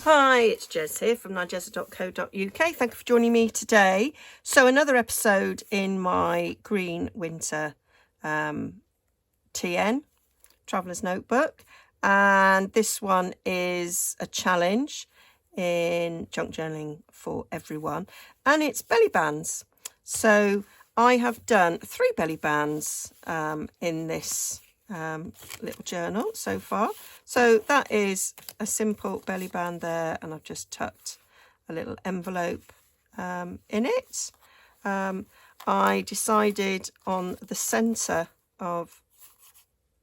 Hi, it's Jez here from Nigezza.co.uk. Thank you for joining me today. So another episode in my green winter TN, Traveller's Notebook. And this one is a challenge in junk journaling for everyone. And it's belly bands. So I have done 3 belly bands in this little journal so far. So that is a simple belly band there, and I've just tucked a little envelope in it. I decided on the centre of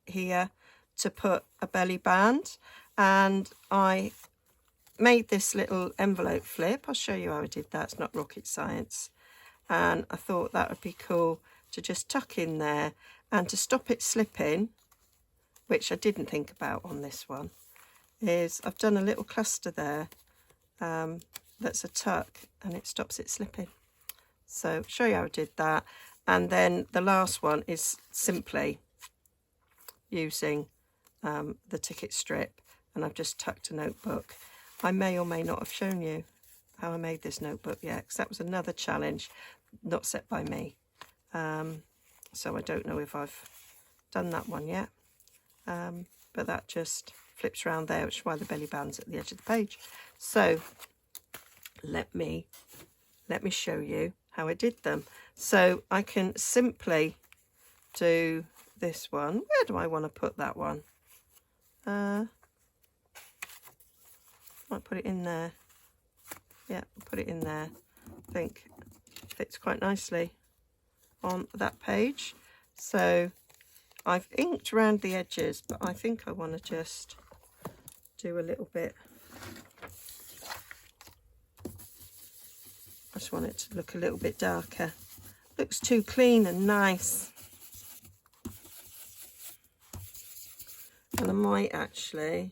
here to put a belly band, and I made this little envelope flip. I'll show you how I did that. It's not rocket science. And I thought that would be cool to just tuck in there, and to stop it slipping, which I didn't think about on this one, is I've done a little cluster there that's a tuck, and it stops it slipping. So I'll show you how I did that. And then the last one is simply using the ticket strip, and I've just tucked a notebook. I may or may not have shown you how I made this notebook yet, because that was another challenge not set by me. So I don't know if I've done that one yet. But that just flips around there, which is why the belly band's at the edge of the page. So let me show you how I did them. So I can simply do this one. Where do I want to put that one? Might put it in there. Yeah, put it in there. I think it fits quite nicely on that page. So I've inked around the edges, but I think I want to just do a little bit. I just want it to look a little bit darker. Looks too clean and nice. And I might actually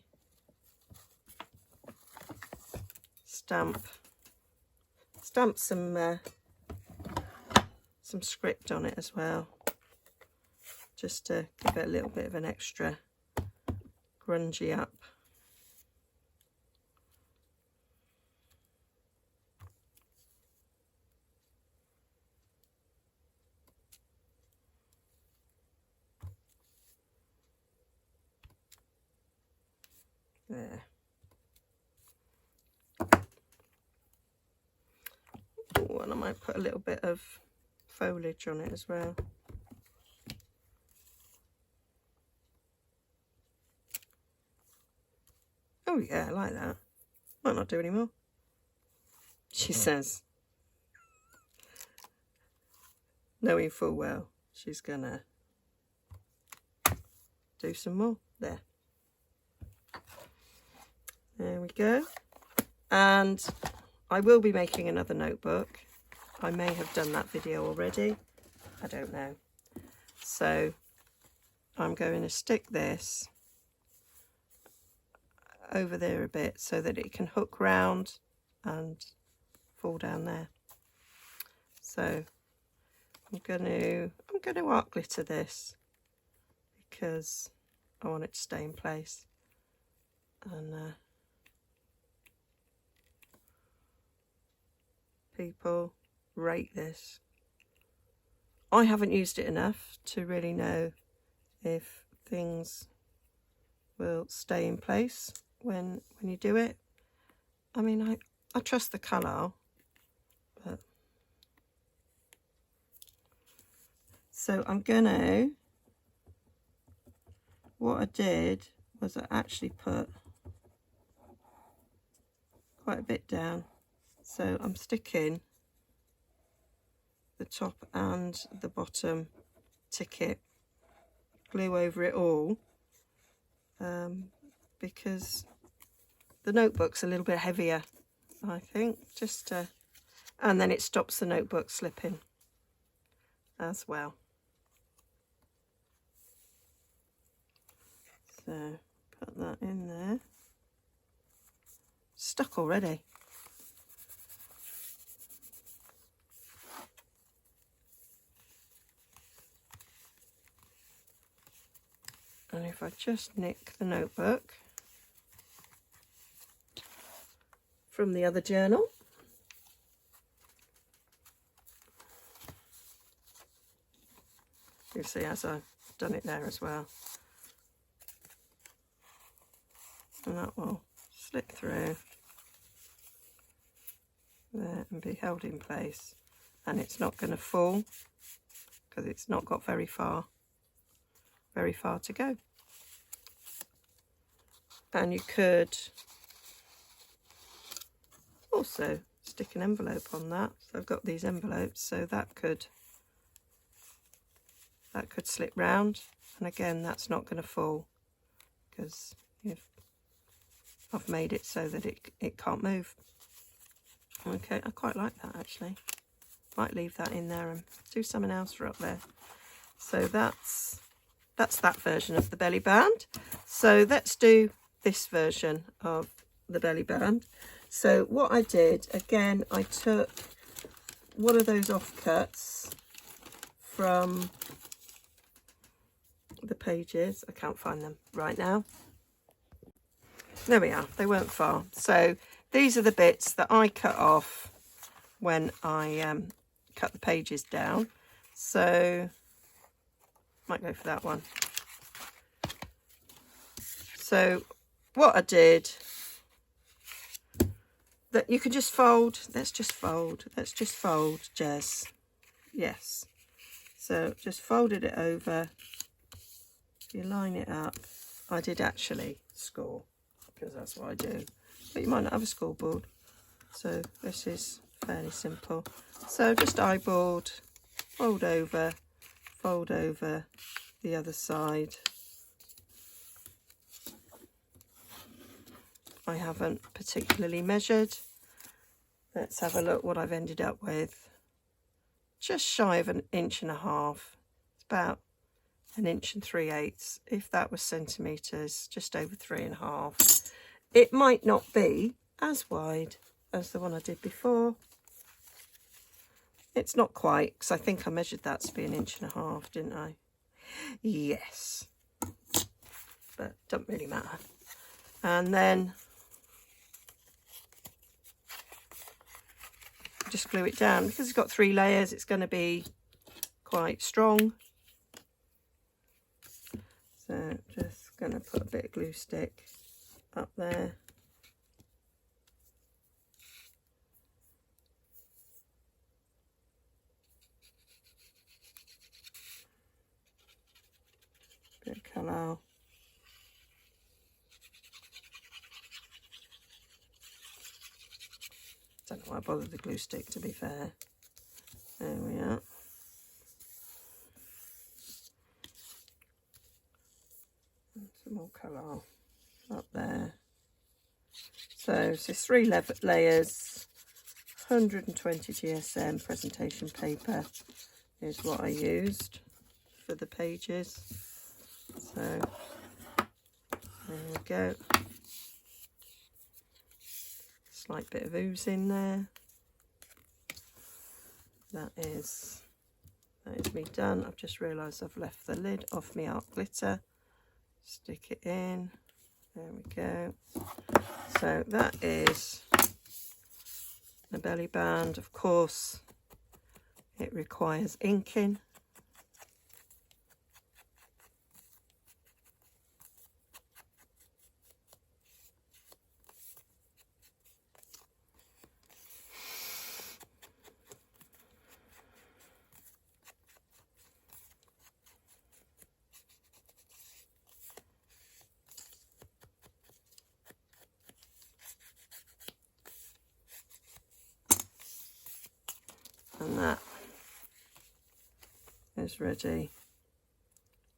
stamp some script on it as well, just to give it a little bit of an extra grungy up. There. Oh, and I might put a little bit of foliage on it as well. Oh yeah, I like that. Might not do any more, she says, knowing full well she's gonna do some more. There we go. And I will be making another notebook. I may have done that video already, I don't know. So I'm going to stick this over there a bit so that it can hook round and fall down there. So I'm going to art glitter this because I want it to stay in place. And people rate this. I haven't used it enough to really know if things will stay in place when you do it. I mean, I trust the colour, but so I'm gonna, what I did was I actually put quite a bit down. So I'm sticking the top and the bottom ticket glue over it all, because the notebook's a little bit heavier, I think, just to, and then it stops the notebook slipping as well. So put that in there. Stuck already. And if I just nick the notebook, from the other journal. You see, as I've done it there as well. And that will slip through there and be held in place. And it's not going to fall because it's not got very far to go. And you could also stick an envelope on that. So I've got these envelopes, so that could slip round, and again that's not going to fall because I've made it so that it can't move. Okay, I quite like that actually. Might leave that in there and do something else for up there. So that's that version of the belly band. So let's do this version of the belly band. So what I did, again, I took one of those offcuts from the pages. I can't find them right now. There we are, they weren't far. So these are the bits that I cut off when I cut the pages down. So might go for that one. So what I did, that you can just fold, let's just fold, Jez. Yes. So just folded it over. You line it up. I did actually score because that's what I do, but you might not have a scoreboard, so this is fairly simple. So just eyeballed, fold over the other side. I haven't particularly measured. Let's have a look what I've ended up with. Just shy of 1.5 inches. It's about 1 3/8 inches. If that was centimetres, just over 3.5. It might not be as wide as the one I did before. It's not quite, because I think I measured that to be 1.5 inches, didn't I? Yes. But doesn't really matter. And then just glue it down. Because it's got 3 layers, it's going to be quite strong. So just going to put a bit of glue stick up there. Bit of colour. Don't know why I bothered the glue stick, to be fair. There we are. And some more colour up there. So it's 3 layers, 120 GSM presentation paper is what I used for the pages. So there we go. Slight bit of ooze in there. That is me done. I've just realised I've left the lid off my art glitter. Stick it in. There we go. So that is the belly band. Of course, it requires inking. And that is ready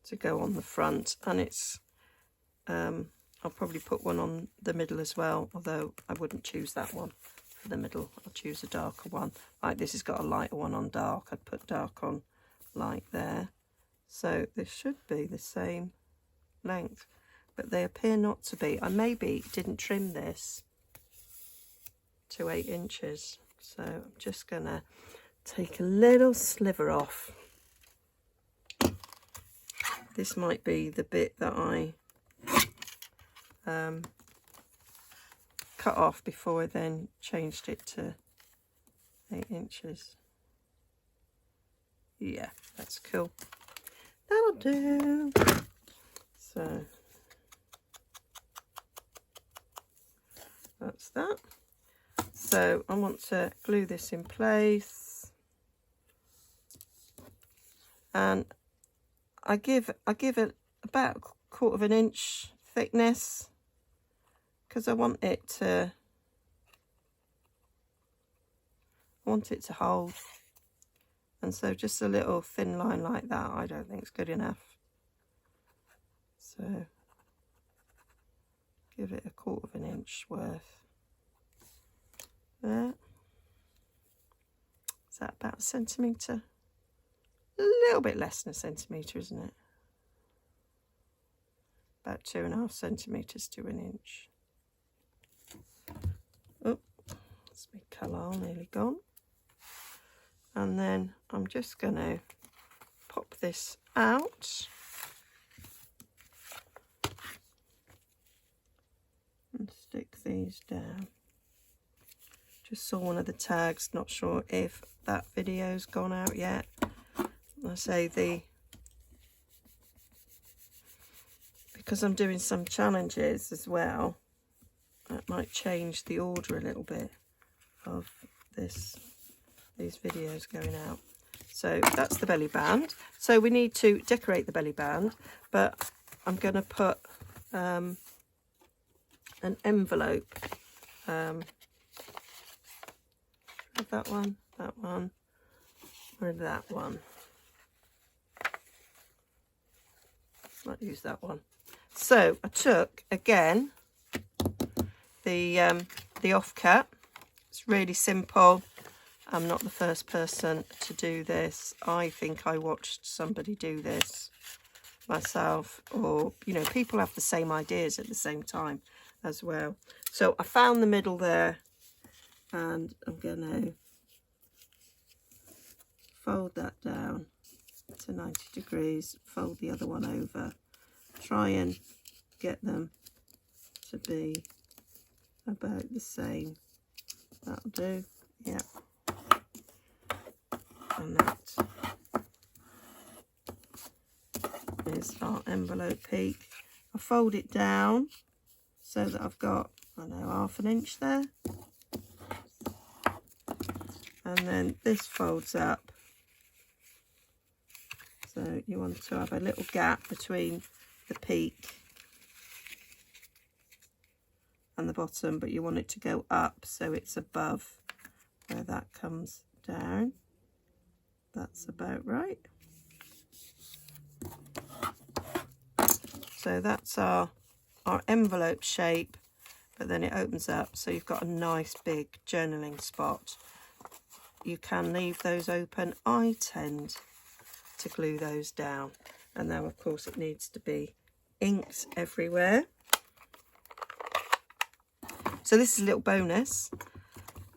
to go on the front, and it's I'll probably put one on the middle as well, although I wouldn't choose that one for the middle. I'll choose a darker one. Like this has got a lighter one on dark. I'd put dark on light there. So this should be the same length, but they appear not to be. I maybe didn't trim this to 8 inches, so I'm just gonna take a little sliver off. This might be the bit that I cut off before I then changed it to 8 inches. Yeah, that's cool. That'll do. So that's that. So I want to glue this in place, and I give it about 1/4 of an inch thickness because I want it to hold. And so just a little thin line like that I don't think is good enough. So give it 1/4 of an inch worth. There. Is that about 1 centimetre? A little bit less than 1 centimetre, isn't it? About 2.5 centimetres to 1 inch. Oh, that's my colour nearly gone. And then I'm just going to pop this out and stick these down. Just saw one of the tags, not sure if that video's gone out yet. I say because I'm doing some challenges as well, that might change the order a little bit of these videos going out. So that's the belly band. So we need to decorate the belly band, but I'm going to put an envelope. That one, or that one. Might use that one. So I took again the offcut. It's really simple. I'm not the first person to do this. I think I watched somebody do this myself, or you know, people have the same ideas at the same time as well. So I found the middle there, and I'm gonna fold that down to 90 degrees, fold the other one over, try and get them to be about the same. That'll do. Yeah. And that is our envelope peak. I fold it down so that I've got, I don't know, 1/2 inch there. And then this folds up. So you want to have a little gap between the peak and the bottom, but you want it to go up so it's above where that comes down. That's about right. So that's our envelope shape, but then it opens up so you've got a nice big journaling spot. You can leave those open. I tend to glue those down, and now of course it needs to be inked everywhere. So this is a little bonus,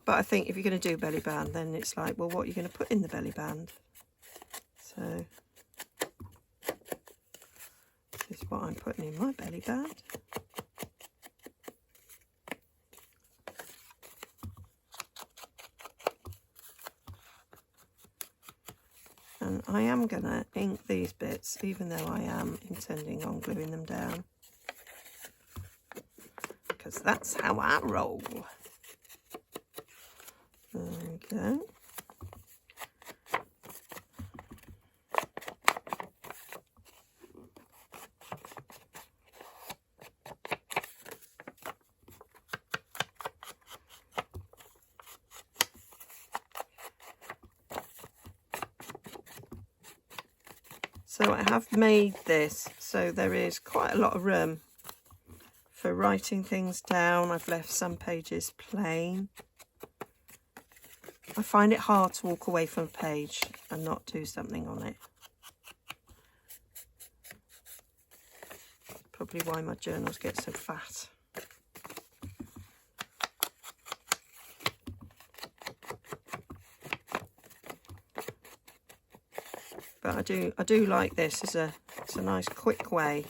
but I think if you're going to do a belly band, then it's like, well, what are you going to put in the belly band? So this is what I'm putting in my belly band. And I am going to ink these bits, even though I am intending on gluing them down, because that's how I roll. There we go. So I have made this so there is quite a lot of room for writing things down. I've left some pages plain. I find it hard to walk away from a page and not do something on it. Probably why my journals get so fat. But I do like this. It's a nice quick way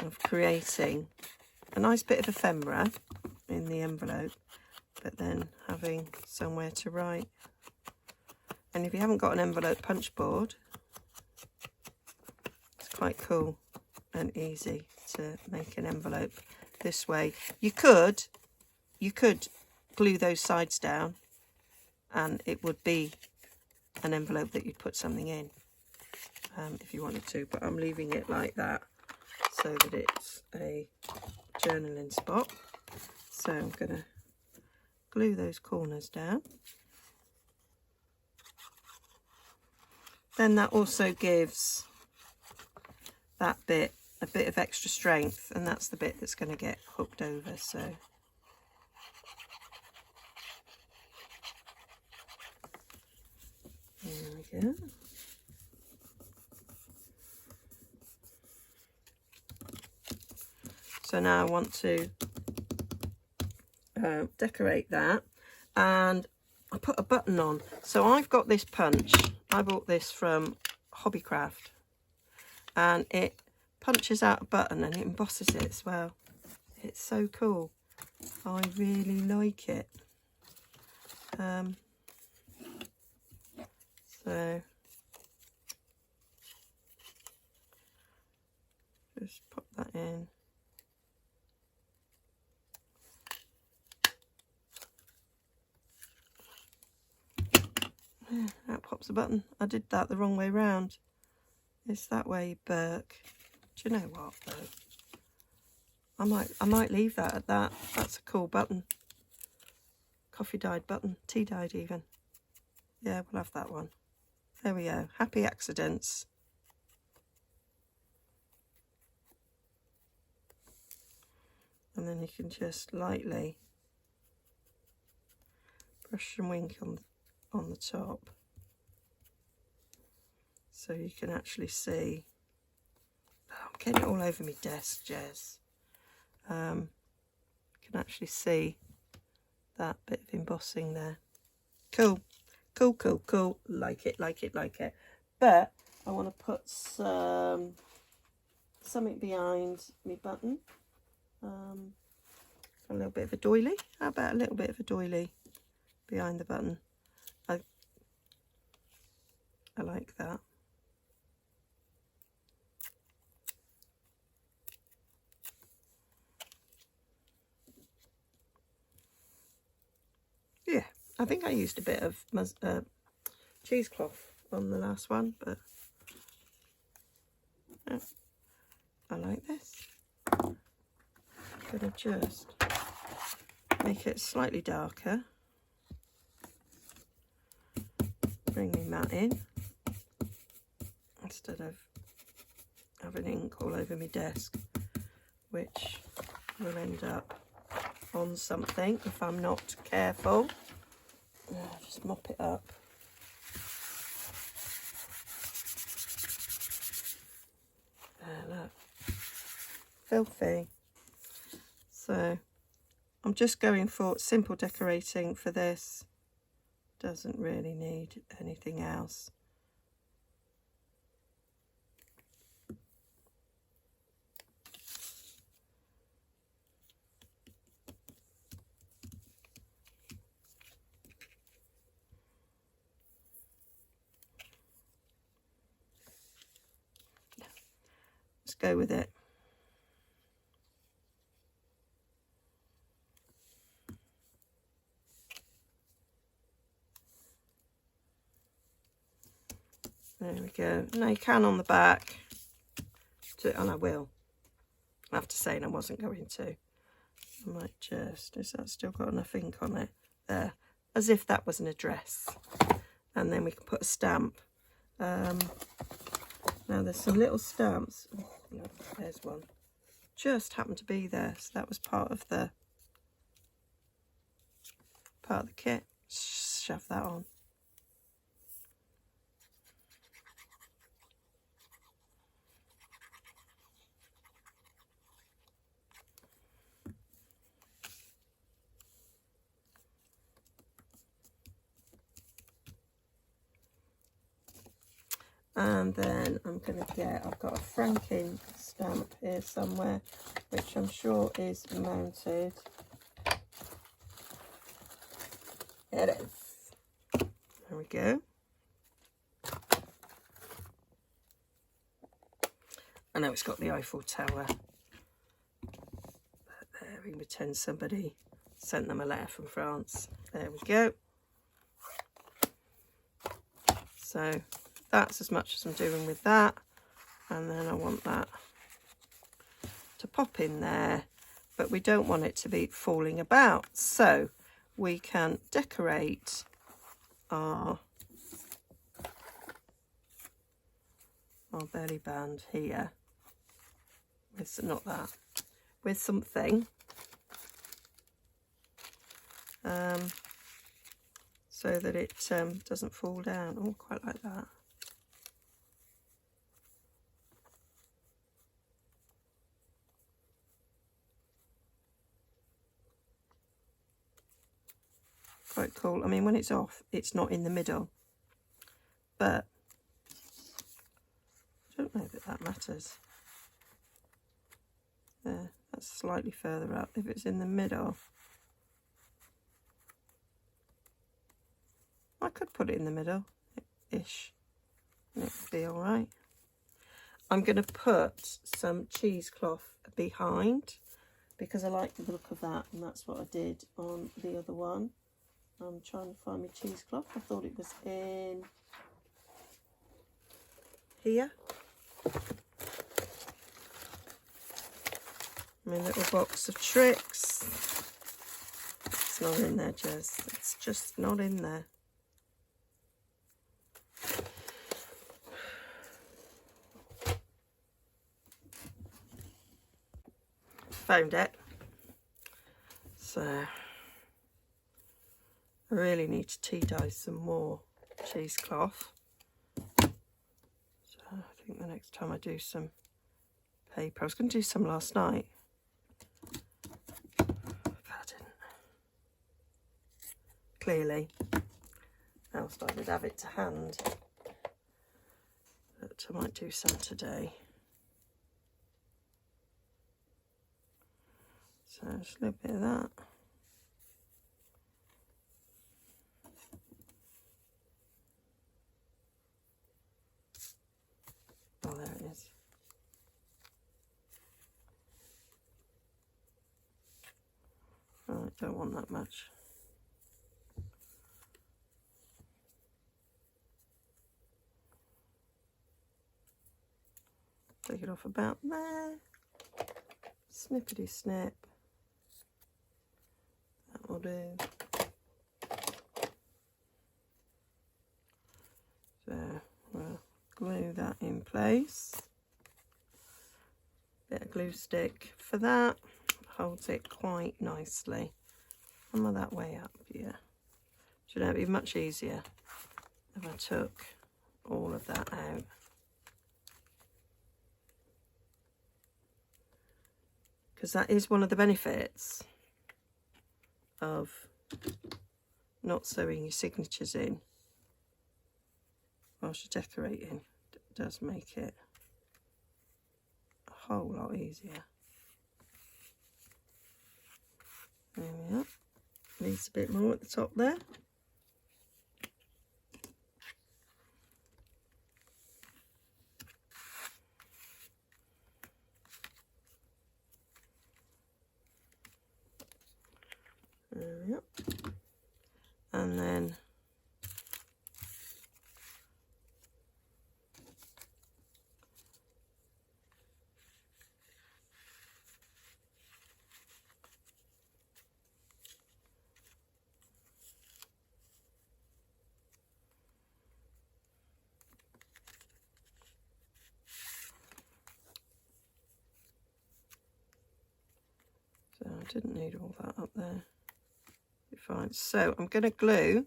of creating a nice bit of ephemera in the envelope, but then having somewhere to write. And if you haven't got an envelope punch board, it's quite cool and easy to make an envelope this way. You could glue those sides down and it would be an envelope that you'd put something in if you wanted to, but I'm leaving it like that so that it's a journaling spot. So I'm going to glue those corners down. Then that also gives that bit a bit of extra strength, and that's the bit that's going to get hooked over. So there we go. So now I want to decorate that, and I put a button on. So I've got this punch. I bought this from Hobbycraft, and it punches out a button and it embosses it as well. It's so cool. I really like it. So just pop that in. Yeah, that pops a button. I did that the wrong way round. It's that way, Burke. Do you know what, Burke? I might leave that at that. That's a cool button. Coffee dyed button. Tea dyed even. Yeah, we'll have that one. There we go. Happy accidents. And then you can just lightly brush and wink on the top, so you can actually see. Oh, I'm getting it all over my desk, Jez. You can actually see that bit of embossing there. Cool, cool, cool, cool. Like it, like it, like it. But I want to put something behind my button. A little bit of a doily. How about a little bit of a doily behind the button? I like that. Yeah, I think I used a bit of cheesecloth on the last one, but yeah, I like this. I'm going to just make it slightly darker. Bring my mat in instead of having ink all over my desk, which will end up on something if I'm not careful. Just mop it up. Look, filthy. So I'm just going for simple decorating for this. Doesn't really need anything else. Let's go with it. There we go. Now you can on the back, and I will. I have to say, and I wasn't going to. I might just, is that still got enough ink on it? There, as if that was an address. And then we can put a stamp. Now there's some little stamps. Oh, look, there's one. Just happened to be there, so that was part of the kit. Shove that on. And then I'm going to I've got a franking stamp here somewhere, which I'm sure is mounted It is. There we go. I know it's got the Eiffel Tower. But there, we can pretend somebody sent them a letter from France. There we go. So that's as much as I'm doing with that. And then I want that to pop in there. But we don't want it to be falling about. So we can decorate our belly band here with, not that, with something so that it doesn't fall down. Oh, quite like that. Quite cool. I mean, when it's off, it's not in the middle, but I don't know that that matters. There, that's slightly further up. If it's in the middle, I could put it in the middle-ish, and it would be all right. I'm going to put some cheesecloth behind because I like the look of that, and that's what I did on the other one. I'm trying to find my cheesecloth. I thought it was in here. My little box of tricks. It's not in there, Jez. It's just not in there. Found it. So I really need to tea dye some more cheesecloth. So I think the next time I do some paper, I was going to do some last night, but I didn't. Clearly, else I would have it to hand. But I might do some today. So just a little bit of that. Oh, there it is. Right, don't want that much. Take it off about there. Snippety snip. That will do. So we'll glue that in place. Bit of glue stick for that. Holds it quite nicely. Come that way up here. Should it be much easier if I took all of that out. Because that is one of the benefits of not sewing your signatures in whilst you're decorating. It does make it a whole lot easier. There we are. Needs a bit more at the top there. There we are. And then so I didn't need all that up there. Be fine. So I'm going to glue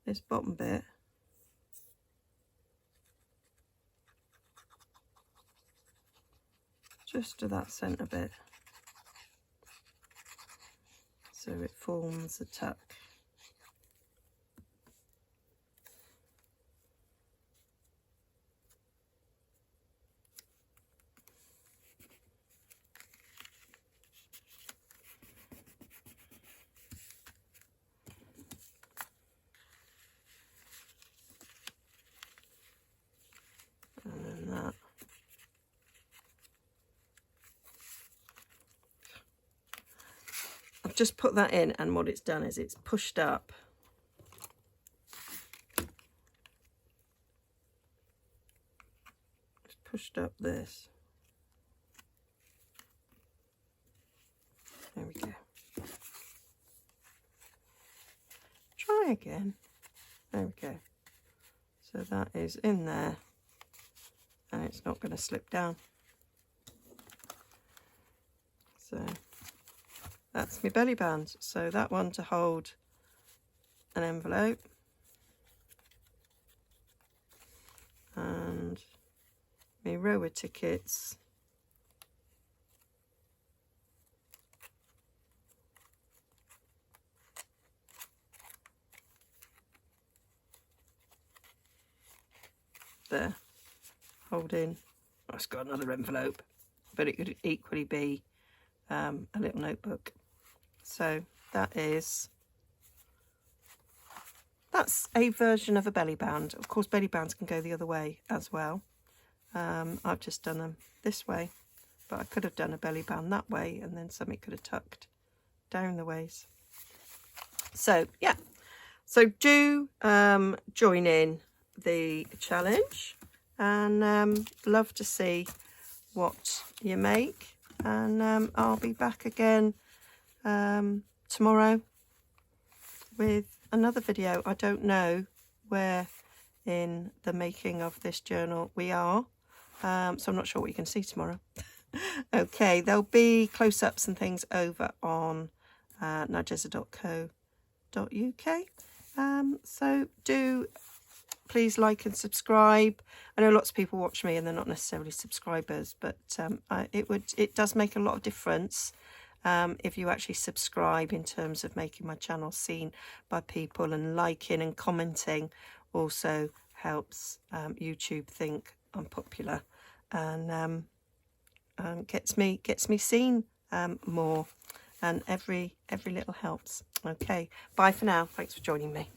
this bottom bit just to that centre bit so it forms a tuck. I've just put that in, and what it's done is it's pushed up this. There we go. Try again. There we go. So that is in there, and it's not going to slip down. So that's my belly band. So that one to hold an envelope, and my rower tickets there, holding, oh, it's got another envelope, but it could equally be a little notebook. So that's a version of a belly band. Of course, belly bands can go the other way as well. I've just done them this way, but I could have done a belly band that way, and then something could have tucked down the ways. So yeah, so do join in the challenge, and love to see what you make, and I'll be back again tomorrow with another video. I don't know where in the making of this journal we are, so I'm not sure what you can see tomorrow. Okay, there'll be close-ups and things over on nigezza.co.uk. So do please like and subscribe. I know lots of people watch me and they're not necessarily subscribers, but it does make a lot of difference if you actually subscribe, in terms of making my channel seen by people, and liking and commenting also helps YouTube think I'm popular, and gets me seen more, and every little helps. Okay, bye for now. Thanks for joining me.